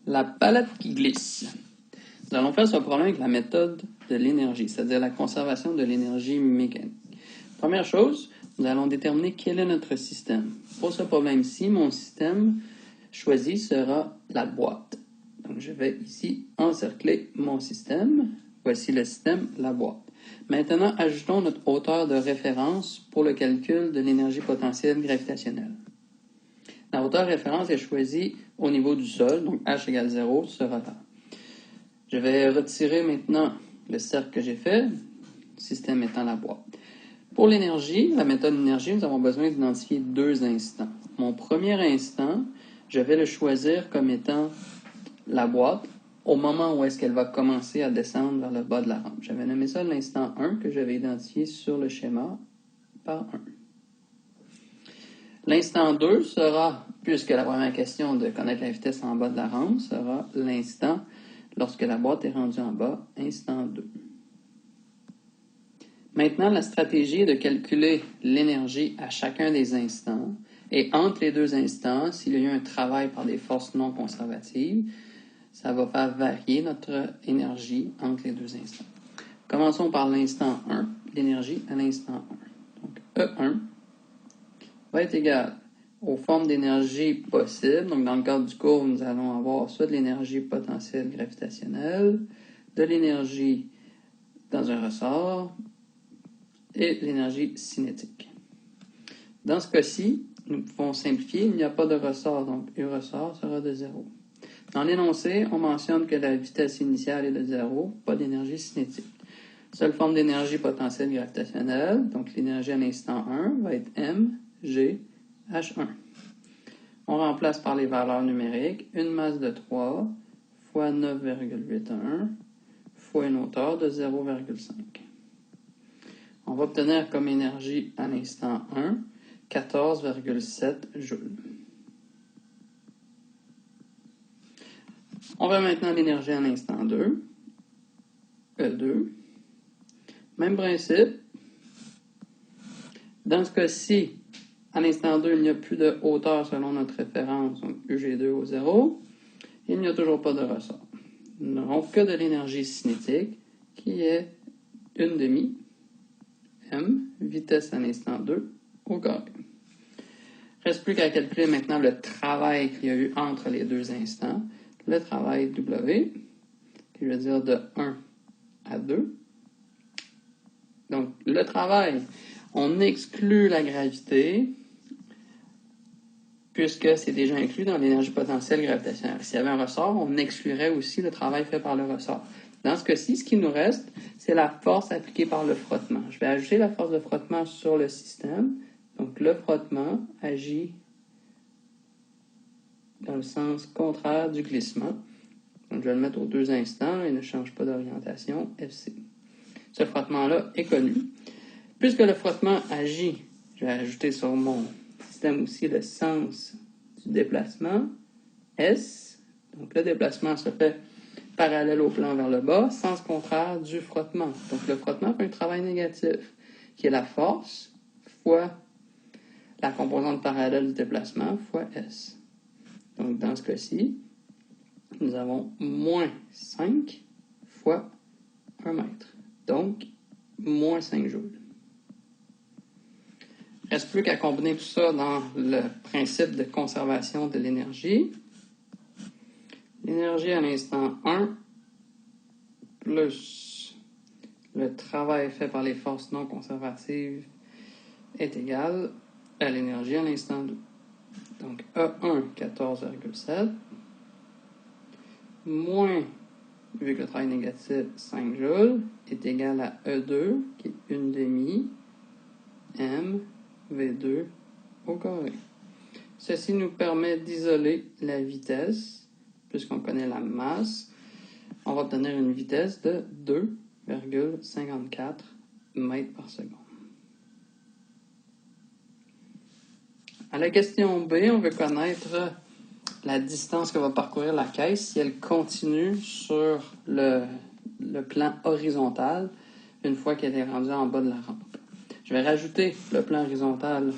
La palette qui glisse. Nous allons faire ce problème avec la méthode de l'énergie, c'est-à-dire la conservation de l'énergie mécanique. Première chose, nous allons déterminer quel est notre système. Pour ce problème-ci, mon système choisi sera la boîte. Donc, je vais ici encercler mon système. Voici le système, la boîte. Maintenant, ajoutons notre hauteur de référence pour le calcul de l'énergie potentielle gravitationnelle. La hauteur de référence est choisie au niveau du sol, donc H égale 0 sera là. Je vais retirer maintenant le cercle que j'ai fait, le système étant la boîte. Pour l'énergie, la méthode d'énergie, nous avons besoin d'identifier deux instants. Mon premier instant, je vais le choisir comme étant la boîte au moment où est-ce qu'elle va commencer à descendre vers le bas de la rampe. J'avais nommé ça l'instant 1 que j'avais identifié sur le schéma par 1. L'instant 2 sera, puisque la première question de connaître la vitesse en bas de la rampe, sera l'instant lorsque la boîte est rendue en bas, instant 2. Maintenant, la stratégie est de calculer l'énergie à chacun des instants. Et entre les deux instants, s'il y a eu un travail par des forces non conservatives, ça va faire varier notre énergie entre les deux instants. Commençons par l'instant 1, l'énergie à l'instant 1. Donc, E1 va être égal aux formes d'énergie possibles. Donc, dans le cadre du cours, nous allons avoir soit de l'énergie potentielle gravitationnelle, de l'énergie dans un ressort et l'énergie cinétique. Dans ce cas-ci, nous pouvons simplifier. Il n'y a pas de ressort, donc U ressort sera de 0. Dans l'énoncé, on mentionne que la vitesse initiale est de 0, pas d'énergie cinétique. Seule forme d'énergie potentielle gravitationnelle, donc l'énergie à l'instant 1, va être M, G, H1. On remplace par les valeurs numériques une masse de 3 fois 9,81 fois une hauteur de 0,5. On va obtenir comme énergie à l'instant 1 14,7 joules. On va maintenant l'énergie à l'instant 2, E2. Même principe. Dans ce cas-ci, à l'instant 2, il n'y a plus de hauteur selon notre référence, donc UG2 au 0. Il n'y a toujours pas de ressort. Nous n'aurons que de l'énergie cinétique, qui est 1/2 M, vitesse à l'instant 2, au carré. Il ne reste plus qu'à calculer maintenant le travail qu'il y a eu entre les deux instants. Le travail W, qui veut dire de 1 à 2. Donc, le travail, on exclut la gravité, puisque c'est déjà inclus dans l'énergie potentielle gravitationnelle. S'il y avait un ressort, on exclurait aussi le travail fait par le ressort. Dans ce cas-ci, ce qui nous reste, c'est la force appliquée par le frottement. Je vais ajouter la force de frottement sur le système. Donc, le frottement agit dans le sens contraire du glissement. Donc, je vais le mettre aux deux instants et ne change pas d'orientation, FC. Ce frottement-là est connu. Puisque le frottement agit, je vais ajouter sur mon système aussi le sens du déplacement, S. Donc, le déplacement se fait parallèle au plan vers le bas, sens contraire du frottement. Donc, le frottement fait un travail négatif, qui est la force fois la composante parallèle du déplacement fois S. Donc, dans ce cas-ci, nous avons moins 5 fois 1 mètre. Donc, moins 5 joules. Il ne reste plus qu'à combiner tout ça dans le principe de conservation de l'énergie. L'énergie à l'instant 1 plus le travail fait par les forces non conservatives est égal à l'énergie à l'instant 2. Donc, E1, 14,7, moins, vu que le travail négatif, 5 joules, est égal à E2, qui est 1/2 M V2 au carré. Ceci nous permet d'isoler la vitesse, puisqu'on connaît la masse. On va obtenir une vitesse de 2,54 mètres par seconde. À la question B, on veut connaître la distance que va parcourir la caisse si elle continue sur le plan horizontal une fois qu'elle est rendue en bas de la rampe. Je vais rajouter le plan horizontal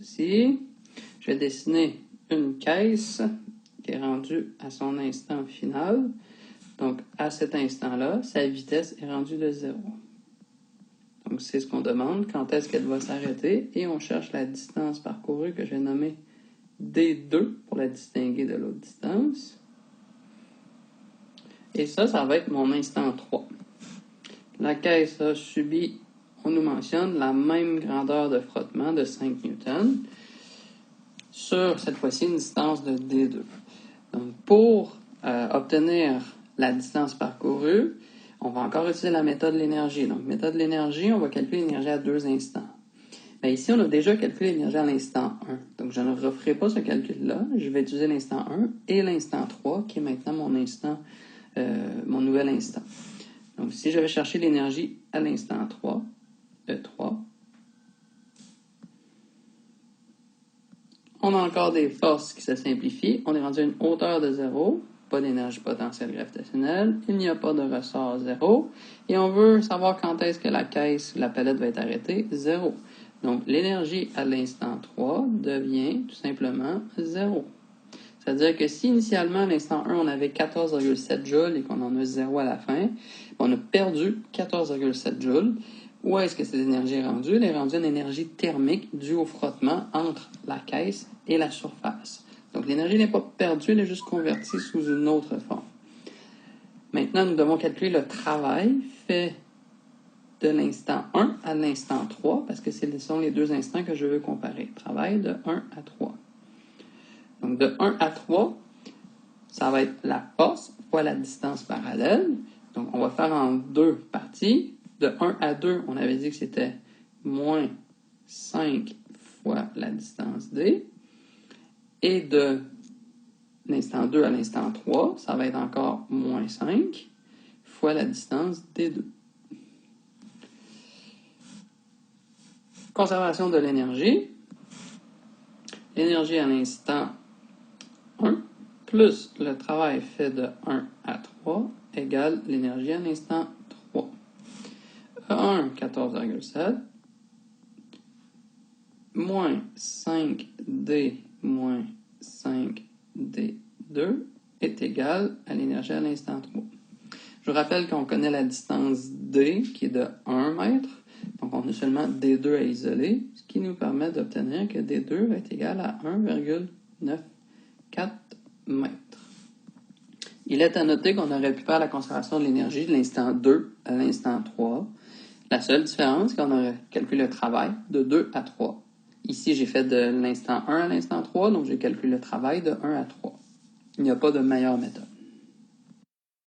ici. Je vais dessiner une caisse qui est rendu à son instant final. Donc, à cet instant-là, sa vitesse est rendue de 0. Donc, c'est ce qu'on demande, quand est-ce qu'elle va s'arrêter, et on cherche la distance parcourue que je vais nommer D2 pour la distinguer de l'autre distance. Et ça va être mon instant 3. La caisse a subi, on nous mentionne, la même grandeur de frottement de 5 newtons sur, cette fois-ci, une distance de D2. Donc, pour obtenir la distance parcourue, on va encore utiliser la méthode de l'énergie. Donc, méthode de l'énergie, on va calculer l'énergie à 2 instants. Mais ici, on a déjà calculé l'énergie à l'instant 1. Donc, je ne referai pas ce calcul-là. Je vais utiliser l'instant 1 et l'instant 3, qui est maintenant mon nouvel instant. Donc, si je vais chercher l'énergie à l'instant 3, E3, on a encore des forces qui se simplifient. On est rendu à une hauteur de 0. Pas d'énergie potentielle gravitationnelle, il n'y a pas de ressort 0, et on veut savoir quand est-ce que la caisse, la palette va être arrêtée, 0. Donc, l'énergie à l'instant 3 devient tout simplement 0. C'est-à-dire que si initialement, à l'instant 1, on avait 14,7 joules et qu'on en a 0 à la fin, on a perdu 14,7 joules. Où est-ce que cette énergie est rendue? Elle est rendue une énergie thermique due au frottement entre la caisse et la surface. Donc, l'énergie n'est pas perdue, elle est juste convertie sous une autre forme. Maintenant, nous devons calculer le travail fait de l'instant 1 à l'instant 3, parce que ce sont les deux instants que je veux comparer. Travail de 1 à 3. Donc, de 1 à 3, ça va être la force fois la distance parallèle. Donc, on va faire en deux parties. De 1 à 2, on avait dit que c'était moins 5 fois la distance D. Et de l'instant 2 à l'instant 3, ça va être encore moins 5 fois la distance D2. Conservation de l'énergie. L'énergie à l'instant 1 plus le travail fait de 1 à 3 égale l'énergie à l'instant 3. E1, 14,7 moins 5D moins 5D2 est égal à l'énergie à l'instant 3. Je vous rappelle qu'on connaît la distance D qui est de 1 mètre. Donc, on a seulement D2 à isoler, ce qui nous permet d'obtenir que D2 va être égal à 1,94 mètres. Il est à noter qu'on aurait pu faire la conservation de l'énergie de l'instant 2 à l'instant 3. La seule différence, c'est qu'on aurait calculé le travail de 2 à 3. Ici, j'ai fait de l'instant 1 à l'instant 3, donc j'ai calculé le travail de 1 à 3. Il n'y a pas de meilleure méthode.